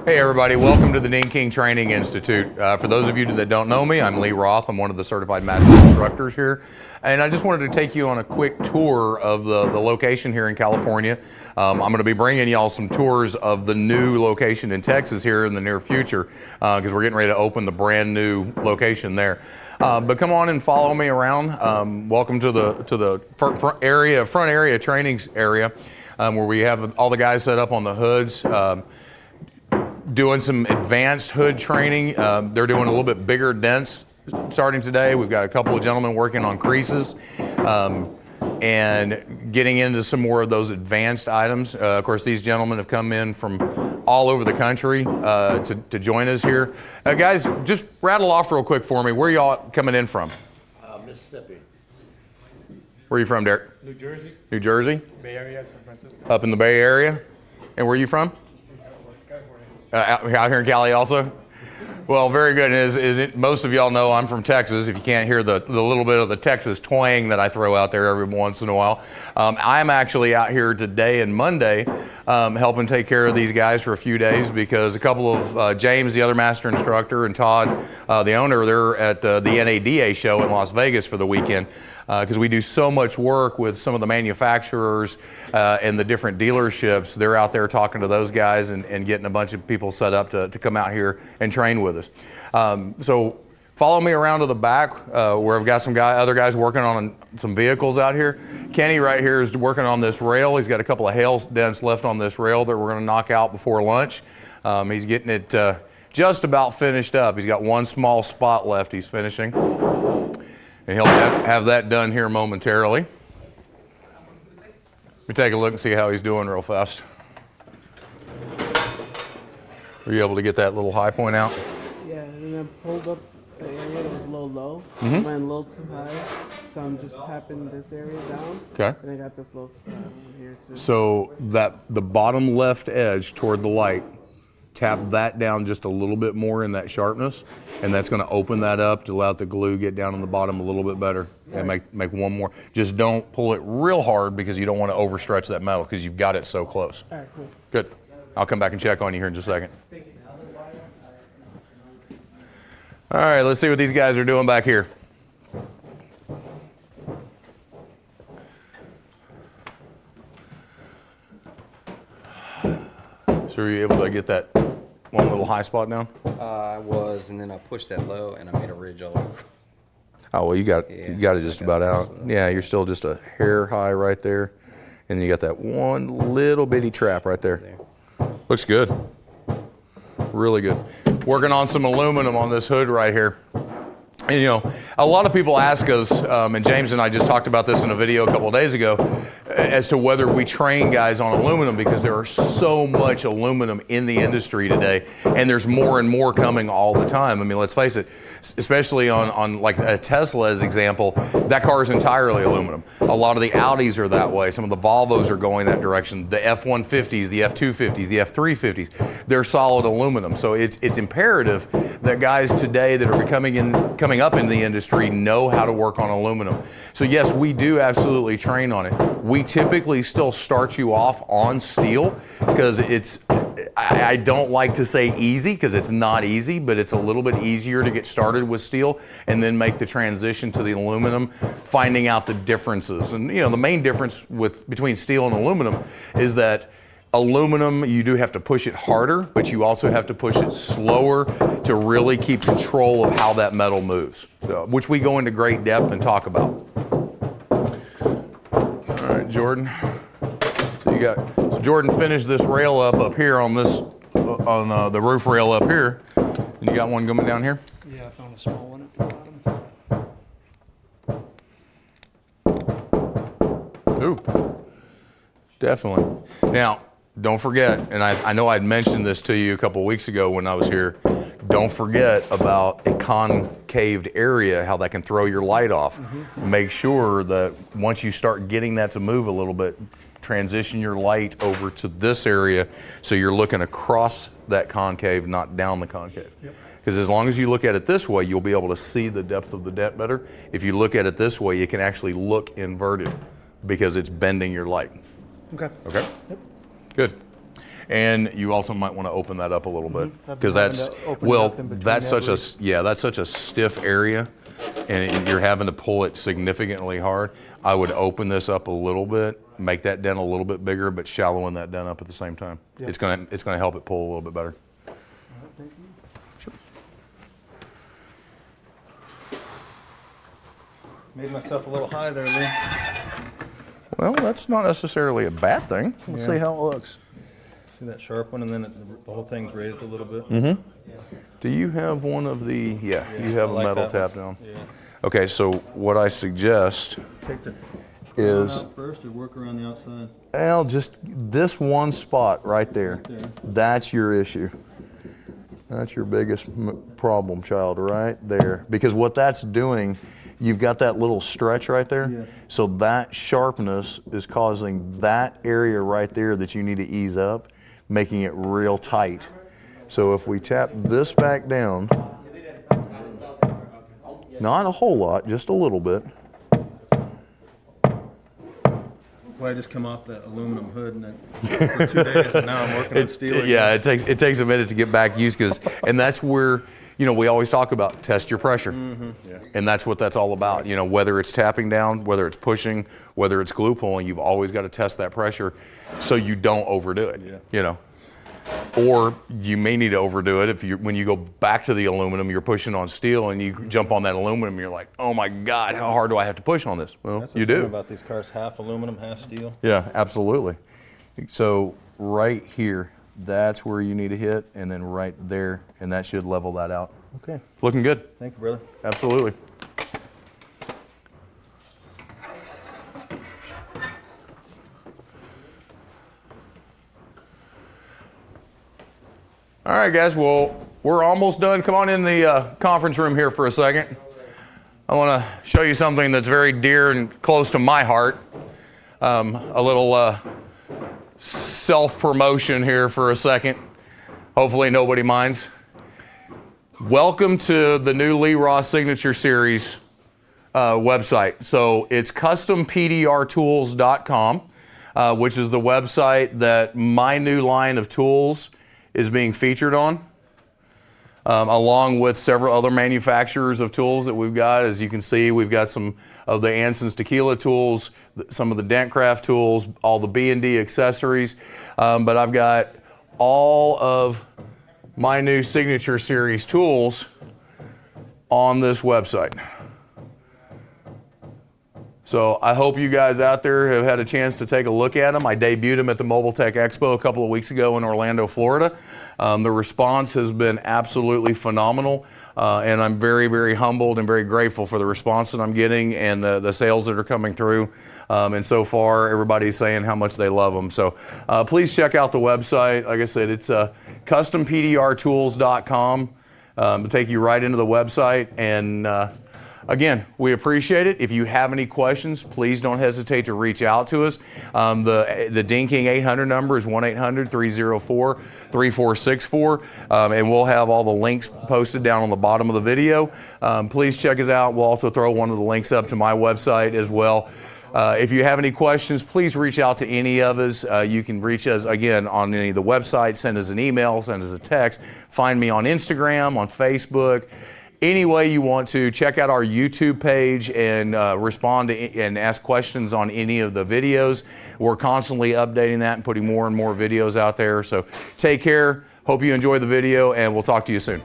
Hey everybody, welcome to the Dean King Training Institute. For those of you that don't know me, I'm Lee Roth. I'm one of the certified master instructors here. And I just wanted to take you on a quick tour of the location here in California. I'm going to be bringing y'all some tours of the new location in Texas here in the near future because we're getting ready to open the brand new location there. But come on and follow me around. Welcome to the front area trainings area where we have all the guys set up on the hoods. Doing some advanced hood training. They're doing a little bit bigger dents starting today. We've got a couple of gentlemen working on creases and getting into some more of those advanced items. Of course, these gentlemen have come in from all over the country to join us here. Guys, just rattle off real quick for me. Where y'all coming in from? Mississippi. Where are you from, Derek? New Jersey. New Jersey? Bay Area, San Francisco. Up in the Bay Area. And where are you from? Out here in Cali also? Well, very good. Most of y'all know I'm from Texas, if you can't hear the little bit of the Texas twang that I throw out there every once in a while. I'm actually out here today and Monday helping take care of these guys for a few days because a couple of, James, the other master instructor, and Todd, the owner, they're at the NADA show in Las Vegas for the weekend. Because we do so much work with some of the manufacturers and the different dealerships. They're out there talking to those guys and getting a bunch of people set up to come out here and train with us. So follow me around to the back where I've got some other guys working on some vehicles out here. Kenny right here is working on this rail. He's got a couple of hail dents left on this rail that we're going to knock out before lunch. He's getting it just about finished up. He's got one small spot left he's finishing. And he'll have that done here momentarily. Let me take a look and see how he's doing real fast. Were you able to get that little high point out? Yeah, and I pulled up the area that was a little low. Went a little too high, so I'm just tapping this area down. Okay. And I got this little spot over here too. So the bottom left edge toward the light, tap that down just a little bit more in that sharpness, and that's going to open that up to allow the glue to get down on the bottom a little bit better and make one more. Just don't pull it real hard because you don't want to overstretch that metal because you've got it so close. All right, cool. Good. I'll come back and check on you here in just a second. All right, let's see what these guys are doing back here. So were you able to get that one little high spot down? I was, and then I pushed that low, and I made a ridge all over. Oh, well, you got it just about out. Yeah, you're still just a hair high right there. And you got that one little bitty trap right there. Looks good. Really good. Working on some aluminum on this hood right here. And, you know, a lot of people ask us, and James and I just talked about this in a video a couple of days ago, as to whether we train guys on aluminum because there are so much aluminum in the industry today, and there's more and more coming all the time. I mean, let's face it, especially on like a Tesla as example, that car is entirely aluminum. A lot of the Audis are that way. Some of the Volvos are going that direction. The F-150s, the F-250s, the F-350s, they're solid aluminum. So it's imperative that guys today that are coming up in the industry know how to work on aluminum. So yes, we do absolutely train on it. We typically still start you off on steel because I don't like to say easy because it's not easy, but it's a little bit easier to get started with steel and then make the transition to the aluminum, finding out the differences. And you know, the main difference between steel and aluminum is that aluminum, you do have to push it harder, but you also have to push it slower to really keep control of how that metal moves, which we go into great depth and talk about. All right, Jordan. So Jordan finished this rail up here on the roof rail up here, and you got one coming down here? Yeah, I found a small one at the bottom. Ooh, definitely. Now, don't forget, and I know I'd mentioned this to you a couple of weeks ago when I was here, don't forget about a concaved area, how that can throw your light off. Mm-hmm. Make sure that once you start getting that to move a little bit, transition your light over to this area so you're looking across that concave, not down the concave. Because as long as you look at it this way, you'll be able to see the depth of the dent better. If you look at it this way, you can actually look inverted because it's bending your light. Okay. Okay? Yep. Good. And you also might want to open that up a little bit I've been because having that's, to open it well, up in between that's such a, every- that's such a stiff area and you're having to pull it significantly hard. I would open this up a little bit, make that dent a little bit bigger, but shallowing that dent up at the same time. Yeah. It's gonna help it pull a little bit better. Thank you. Sure. Made myself a little high there, Lee. Well, that's not necessarily a bad thing. Let's see how it looks. See that sharp one, and then the whole thing's raised a little bit. Mm-hmm. Do you have one of the, yeah you have I a like metal that tap one. down. Yeah. Okay, so what I suggest Take the is, out first, or work around the outside. well, just this one spot right there. there. That's your issue. That's your biggest problem, child, right there. Because what that's doing, you've got that little stretch right there. Yes. So that sharpness is causing that area right there that you need to ease up, making it real tight. So if we tap this back down, not a whole lot, just a little bit. Well, I just come off that aluminum hood and then for 2 days, and now I'm working on steel again. Yeah, it takes a minute to get back used, and that's where, you know, we always talk about test your pressure. Yeah. And that's what that's all about. You know, whether it's tapping down, whether it's pushing, whether it's glue pulling, you've always got to test that pressure so you don't overdo it. Yeah. You know, or you may need to overdo it if you, when you go back to the aluminum, you're pushing on steel and you jump on that aluminum, you're like, oh my God, how hard do I have to push on this? Well, That's the you thing do. about these cars, half aluminum, half steel. Yeah, absolutely. So right here, that's where you need to hit, and then right there, and that should level that out. Okay. Looking good. Thank you, brother. Absolutely. All right, guys. Well, we're almost done. Come on in the conference room here for a second. I want to show you something that's very dear and close to my heart. A little self-promotion here for a second. Hopefully nobody minds. Welcome to the new Lee Ross Signature Series website. So it's custompdrtools.com, which is the website that my new line of tools is being featured on, along with several other manufacturers of tools that we've got. As you can see, we've got some of the Anson's Tequila tools, some of the Dentcraft tools, all the B&D accessories, but I've got all of my new Signature Series tools on this website. So I hope you guys out there have had a chance to take a look at them. I debuted them at the Mobile Tech Expo a couple of weeks ago in Orlando, Florida. The response has been absolutely phenomenal, and I'm very, very humbled and very grateful for the response that I'm getting and the sales that are coming through. And so far, everybody's saying how much they love them. So please check out the website. Like I said, it's custompdrtools.com. It'll take you right into the website. And again, we appreciate it. If you have any questions, please don't hesitate to reach out to us. The Dinking 800 number is 1-800-304-3464, and we'll have all the links posted down on the bottom of the video. Please check us out. We'll also throw one of the links up to my website as well. If you have any questions, please reach out to any of us. You can reach us, again, on any of the websites, send us an email, send us a text, find me on Instagram, on Facebook. Any way you want to, check out our YouTube page and respond to and ask questions on any of the videos. We're constantly updating that and putting more and more videos out there. So take care. Hope you enjoy the video, and we'll talk to you soon.